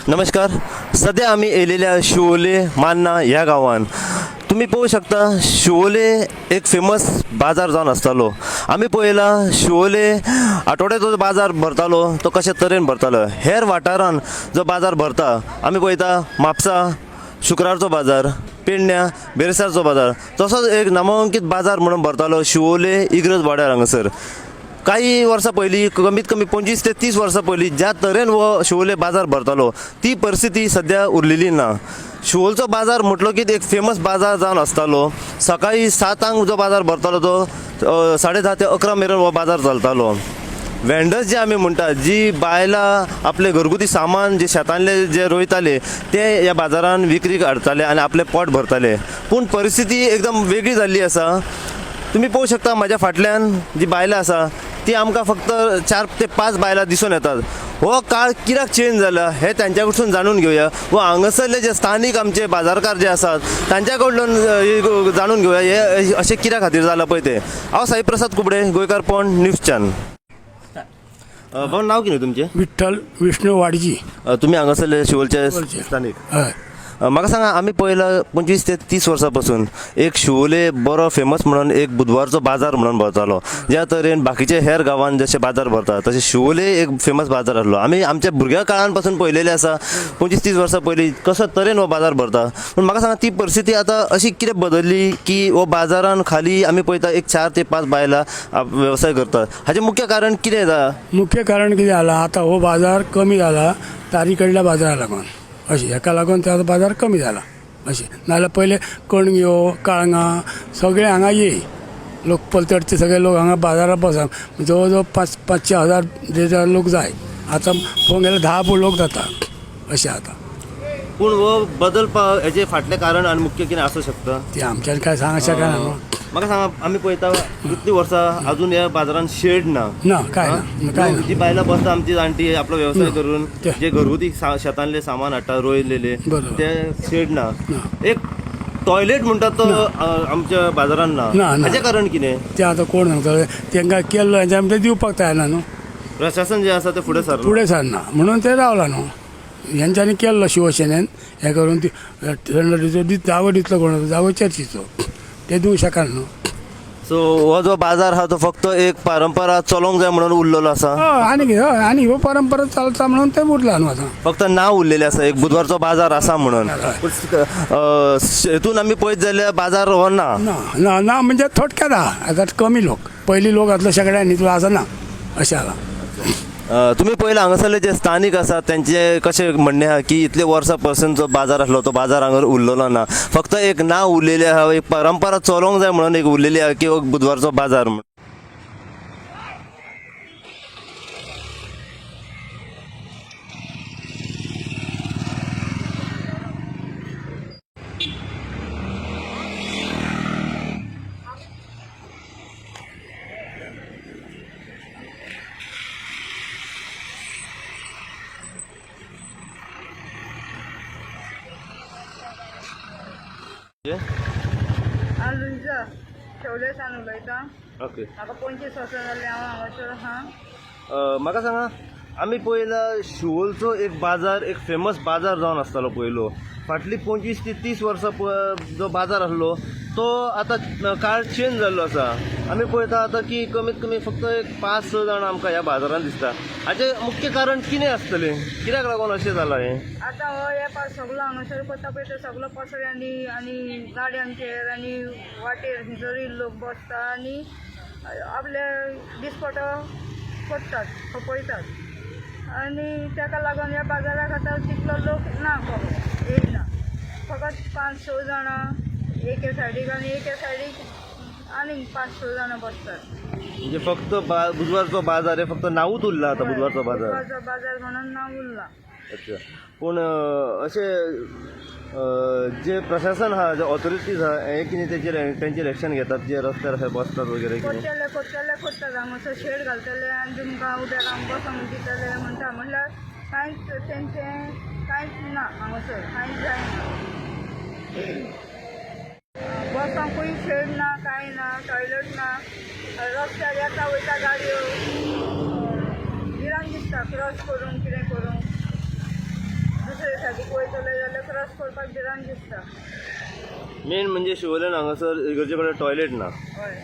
नमस्कार. सध्या आम्ही येलेल्या शिवोले मान्ना ह्या गावान तुम्ही पाहू शकता. शिवोले एक फेमस बाजार जावन आसतालो. आम्ही पळयला शिवोले आठवड्याचो जो बाजार भरतालो तो कशा तरेन भरतालो. हेर वाठारान जो बाजार भरता आमी पळयता म्हापसा शुक्रारचो बाजार, पेडण्या बेरसारचो बाजार, तसोच एक नामांकीत बाजार म्हणून भरतालो शिवोले इग्रज वाड्यार हांगासर. काही वर्सां पयलीं कमीत कमी 25 ते 30 वर्सां पयलीं ज्या तरेन हो शिवोले बाजार भरतालो ती परिस्थिती सध्या उरलेली ना. शिवोलचो बाजार म्हटलो की एक फेमस बाजार जावन आसतालो. सकाळी 7 जो बाजार भरतालो तो 10:30 ते 11 मेरेन हो बाजार चलतालो. वेंडर्स जे आमी म्हणटात, जी बायलां आपले घरगुती सामान जे शेतांतले जे रोयताले ते ह्या बाजारान विक्रीक हाडटाले आनी आपले पोट भरताले. पूण परिस्थिती एकदम वेगळी जाल्ली आसा. तुम्ही पाहू शकता म्हज्या फाटल्यान जी बायलां आसा ती आमकां फक्त 4 ते 5 बायलां दिसून येतात. हो काळ कित्याक चेंज जाला हे तांच्या कडसून जाणून घेवया. व हांगासरले जे स्थानीक आमचे बाजारकार जे आसात तांच्या कडल्यान जाणून घेवया हे अशें कित्या खातीर जाला पळय ते. हांव साई प्रसाद कुबडे, गोंयकार पोंड न्यूज चॅनल. भाऊ, नाव कितें तुमचें? विठ्ठल विष्णू वाडजी. तुम्ही हांगासरले शिवोलचे स्थानीक. हय. म्हाका सांगा, आमी पळयला 25 ते 30 वर्सां पासून एक शिवोले बरो फेमस म्हणून एक बुधवारचो बाजार म्हणून भरतालो. ज्या तरेन बाकीचे हेर गांवांत जशे बाजार भरता तशे शिवोले एक फेमस बाजार आसलो. आमी आमच्या भुरग्या काळान पासून पळयलेले आसा 25-30 वर्सां पयलीं कसो तरेन हो बाजार भरता. पूण म्हाका सांगा, ती परिस्थिती आतां अशी कितें बदलली की हो बाजारान खाली आमी पळयता एक 4 ते 5 बायलां वेवसाय करतात. हाचें मुख्य कारण कितें जाला? मुख्य कारण कितें जाला, आता हो बाजार कमी जाला तारीकडल्या बाजारा लागून. अशी हेका लागून त्याचो बाजार कमी जाला अशें. नाजाल्यार पयले कणग्यो काळंगां सगळे हांगा येय लोक, पलतडचे सगळे लोक हांगा बाजारात बसा. जवळ जवळ 500-1000 लोक जाय. आतां पळोवंक गेल्यार 10 लोक जाता अशें आतां. पूण हो बदलपाक हेजें फाटलें कारण आनी मुख्य कितें आसूं शकता? ते आमच्यान काय सांगूंक शकना न्हू. म्हाका सांगा, आमी पळयता कितलीं वर्सां अजून ह्या बाजारान शेड ना. ना काय ना काय ना. जी बायलां बसता आमची जाणटी आपलो वेवसाय करून ते. जे घरगुती शेतांतले सामान हाडटा रोयलेले बरोबर. ते शेड ना. एक टॉयलेट म्हणटात तो आमच्या बाजारान ना. ना, ना. हाचें कारण कितें? ते आतां कोण सांगता, तांकां केल्लो हेंच्या आमी ते दिवपाक तयार ना न्हू. प्रशासन जे आसा ते फुडें सरना. फुडें सरना म्हणून ते रावला न्हू. हेंच्यांनी केल्लो शिवसेनेन हें करून ती जागो दितलो कोण, जागो चर्चीचो ते दिवंक शकना न्हू. सो हो जो बाजार आहा तो फक्त एक परंपरा चलोवंक जाय म्हणून उरलेलो आसा. आनी कितें, आनी ह्यो परंपरा चलता म्हणून ते उरला न्हू आतां. फक्त नांव उरलेलें आसा एक बुधवारचो बाजार आसा म्हणून. हेतून आमी पळयत जाल्यार बाजार हो ना. ना ना म्हणजे थोडक्यात आहा. आतां कमी लोक, पयलीं लोक आसलो सगळ्यांनी तो आसना अशें आला. तुम्ही पळयला हांगासरले जे स्थानीक आसात त्यांचे कशें म्हणणें आहा की इतले वर्सां पासून जो बाजार आसलो तो बाजार हांगा उरलेलो ना. फक्त एक नांव उरलेलें आहा, एक परंपरा चलोवंक जाय म्हणून एक उरलेली आहा की बुधवारचो बाजार म्हणून. लुईजा शेवले सान उलयतां. ओके. म्हाका 25 वर्सां जालीं हांव हांगासर आहा. म्हाका सांगा, आमी पळयला शिवोलचो एक बाजार एक फेमस बाजार जावन आसतालो पयलो. फाटली 25 ते 30 वर्सां जो बाजार आसलो तो आतां काळ चेंज जाल्लो आसा. आमी पळयता आतां की कमीत कमी फक्त एक 5-6 जाणां आमकां ह्या बाजारान दिसता. हाचें मुख्य कारण कितें आसतलें? कित्याक लागून अशें जालां हें? आतां हो वेपार सगळो हांगासर करता पळय तो सगळो पसऱ्यांनी आनी गाडयांचेर आनी वाटेर जरी लोक बसता आनी आपले दिसपटो करतात, खपयतात. आनी ताका लागून ह्या बाजाराक आतां तितलो लोक ना कोण येयना. फकत 5-6 जाणां एके सायडीक आनी एके सायडीक आनीक 5-6 जाणां बसतात. म्हणजे फक्त बुधवारचो बाजार हे फक्त नांवूच उरला आतां बुधवारचो बाजार. बुधवारचो बाजार म्हणून नांव उरला. अच्छा. पूण अशें जे प्रशासन आहा, जे ऑथॉरिटीज आहा, हे कितें तेंचेर एक्शन घेतात जे रस्त्यार अशे बसतात वगैरे कितें? करतले करतात. हांगासर शेड घालतले आनी तुमकां उद्या रावन बसोंक दितले म्हणटा. म्हणल्यार कांयच तेंचें कांयच ना हांगासर, कांयच जायना. बसोंकूय शेड ना, कांय ना, टॉयलेट ना. रस्त्यार येता वयता गाडयो भिरांत दिसता क्रॉस करूंक कितें करूंक. पसरेसाठी वयतले जाल्यार क्रॉस करपाक भिरांत दिसता. मेन म्हणजे शिवोलेन हांगासर इगर्जे कडेन टॉयलेट ना. हय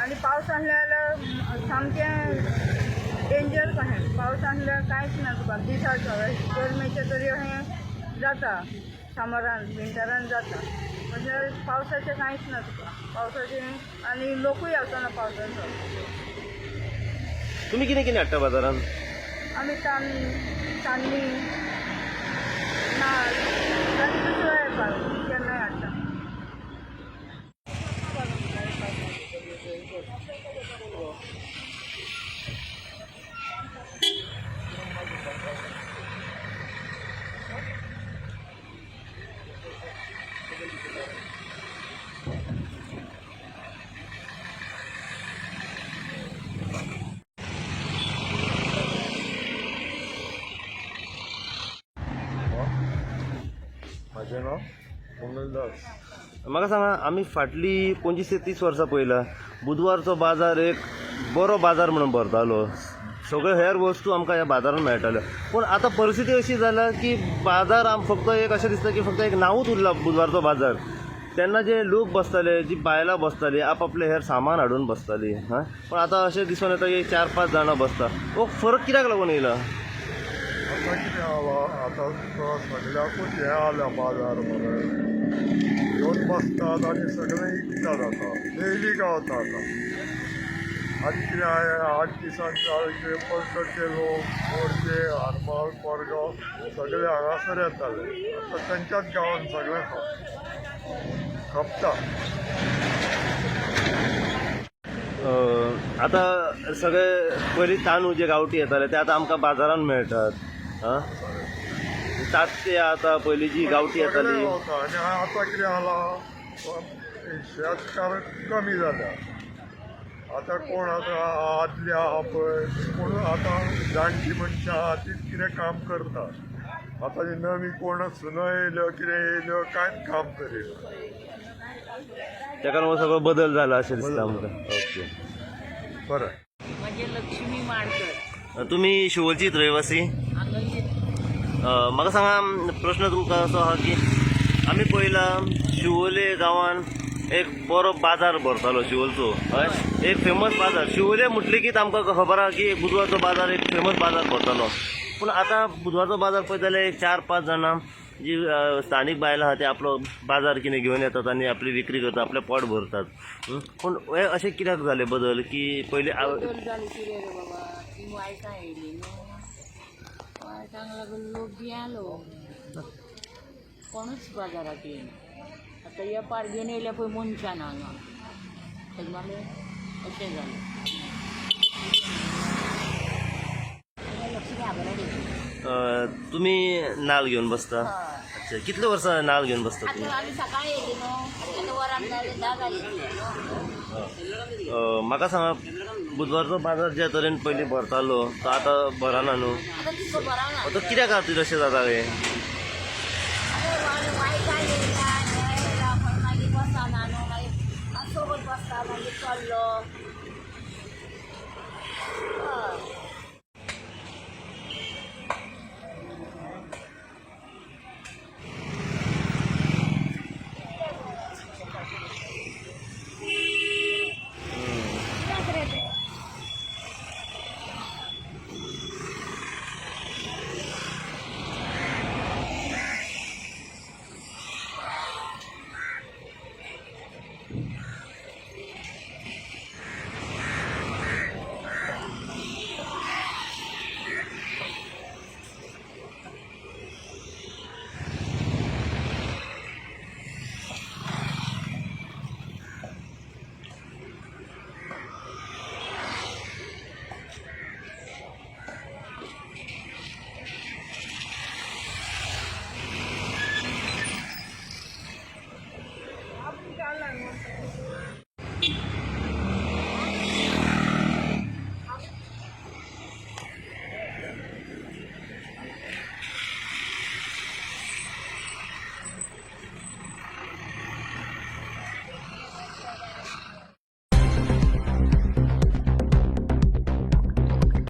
आनी पावस आहले जाल्यार सामकें डेंजर कशें. पावस आहल्यार कांयच ना तुका दिसाचो. गरमेचें तरी अशें जाता, समरान विंटरान जाता, म्हणजे पावसाचें कांयच ना तुका. पावसाचें आनी लोकूय आसना पावसाचो. तुम्ही कितें कितें हाडटा बाजारान? आमी तांदळी नाल्ल आनी दुसरो येता केन्नाय हाडटा. माझे नाव मंगलदास. म्हाका सांगा, आमी फाटली 25 ते 30 वर्सां पयला बुधवारचो बाजार एक बरो बाजार म्हणून भरतालो. सगळ्यो हेर वस्तू आमकां ह्या बाजारान मेळटाल्यो. पूण आतां परिस्थिती अशी जाला की बाजार फक्त एक अशें दिसता की फक्त एक नांवूच उरला बुधवारचो बाजार. तेन्ना जे लोक बसताले, जी बायलां बसतालीं, आपआपलें हेर सामान हाडून बसतालीं. पण आतां अशें दिसून येता की 4-5 जाणां बसता. हो फरक कित्याक लागून येयला? आता कितें जाला, आता सगळ्याकूच हें आल्या बाजार मरे. येवन बसतात आनी सगळें विकतात. आता डेली गावता. आनी कितें हांवें 8 दिसांचे पलसरचे लोक, मोरचे, आरमाल, कोरगांव सगळे हांगासर येताले. आतां तेंच्याच गांवांत सगळें खपता. आतां सगळे पयलीं तांदूळ जे गांवठी येताले ते आतां आमकां बाजारान मेळटात. तांते आतां पयलीं जी गांवठी सगळें येताली. गावता. आनी आतां कितें जाला, शेतकार कमी जाल्या. आतां कोण आतां आदले आहा पळय कोण आतां जाणटी मनशां आहा तीच कितें काम करता. आतां नवी कोण सुनो येयल्यो कितें येयल्यो कांयच काम करिना. तेका लागून सगळो बदल जाला अशें दिसता आमकां. ओके, बरें. म्हणजे लक्ष्मी माडकर तुमी शिवोलचीच रहिवासी? म्हाका सांगा, प्रश्न तुमकां असो आहा की आमी पयला शिवोले गांवान एक बरो बाजार भरतालो शिवोलचो. हय, एक फेमस बाजार. शिवोले म्हटले की आमकां खबर आहा की बुधवारचो बाजार एक फेमस बाजार भरतालो. पूण आतां बुधवारचो बाजार पळयत जाल्यार एक 4-5 जाणां जी स्थानीक बायलां आहा ते आपलो बाजार कितें घेवन येतात आनी आपली विक्री करतात, आपलें पोट भरतात. पूण हे अशें कित्याक जाले बदल की पयलीं बदल जाली कितें रे बाबा, ती वायटां येयली न्हू. वायटांक लागून लोक भियालो, कोणूच बाजाराक येयना. आतां येपार घेवन येयल्या पळय मनशान हांगा, तेज मागीर अशें जालें. लक्ष्मी आगराडी. तुमी नाल्ल घेवन बसता? अच्छा, कितले वर्सां नाल्ल घेवन बसता तुमी? आमी सकाळीं येयली न्हू, आतां वरान 10 जाली. म्हाका सांगा, बुधवारचो बाजार ज्या तरेन पयलीं भरतालो तो आतां भरना न्हू. आतां तितको बरावना. तो कित्या खातीर अशें जाता हे? वायटां येयल्या, हें येयला, मागीर बसना न्हू, मागीर सोबत बसता, मागीर चल्लो